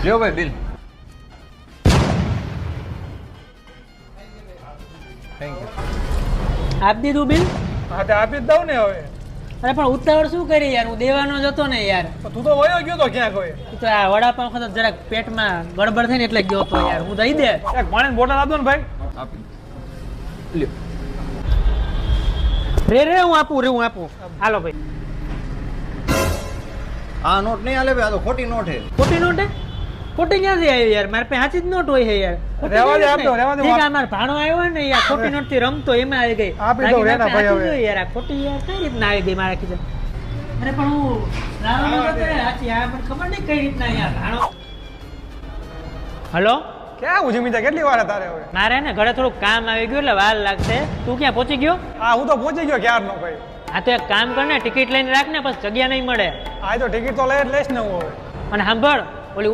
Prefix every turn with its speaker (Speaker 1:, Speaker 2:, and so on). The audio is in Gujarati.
Speaker 1: લ્યો ભાઈ બિલ. Thank you.
Speaker 2: આપ દીધું બિલ?
Speaker 3: હા તે આપી જ દઉં ને હવે.
Speaker 2: અરે પણ ઉતાવળ શું કરી યાર, હું દેવાનો જ હતો ને યાર.
Speaker 3: તું તો વયો ગયો તો ક્યાં કોઈ.
Speaker 2: ઈ તો આ વડાપાવ ખાતો જરાક પેટમાં ગડબડ થઈ ને એટલે ગયો તો યાર. હું દઈ દે.
Speaker 3: એક પાણીની બોટલ આપો ને ભાઈ.
Speaker 1: આપી દો. લ્યો.
Speaker 2: રે હું આપું. હાલો ભાઈ.
Speaker 1: આ નોટ નહીં હાલે ભાઈ, આ તો ખોટી નોટ છે.
Speaker 2: ખોટી નોટ હે? ખોટી ક્યાંથી આવી યાર? મારે પાસે સાચી જ નોટ હોય છે યાર. ખોટી
Speaker 3: રહેવા દે,
Speaker 2: નોટ
Speaker 3: આપજો,
Speaker 2: નહીં.
Speaker 3: રહેવા દે.
Speaker 2: ઠીક, આ મારો ભાણો આવ્યો ને યાર, ખોટી નોટ થી રમતો એમાં આવી ગઈ.
Speaker 3: આપી દઉં,
Speaker 2: બાકી
Speaker 3: રેના
Speaker 2: મારે
Speaker 3: ભાઈ
Speaker 2: સાચી
Speaker 3: હવે.
Speaker 2: જ હોય યાર, આ ખોટી યાર કઈ રીતના આવી ગઈ મારા ખીચે. અરે પણ હું લાવવાનો હતો યાર, સાચી આ મને ખબર નહીં કઈ રીતના યાર ભાણો. હલો,
Speaker 3: ક્યાં ઉજમી તા કેટલી વાર તારે હવે.
Speaker 2: મારે ને ઘરે થોડુંક કામ આવી ગયું એટલે વાર લાગશે. તું ક્યાં પહોંચી ગયો?
Speaker 3: હા હું તો પહોંચી ગયો ક્યારનો ભાઈ.
Speaker 2: આ તો એક કામ કર ને, ટિકિટ લઈને રાખ ને, પછી જગ્યા નહીં મળે.
Speaker 3: આ તો ટિકિટ તો લઈ જ લઈશ ને હું હવે.
Speaker 2: અને સાંભળ,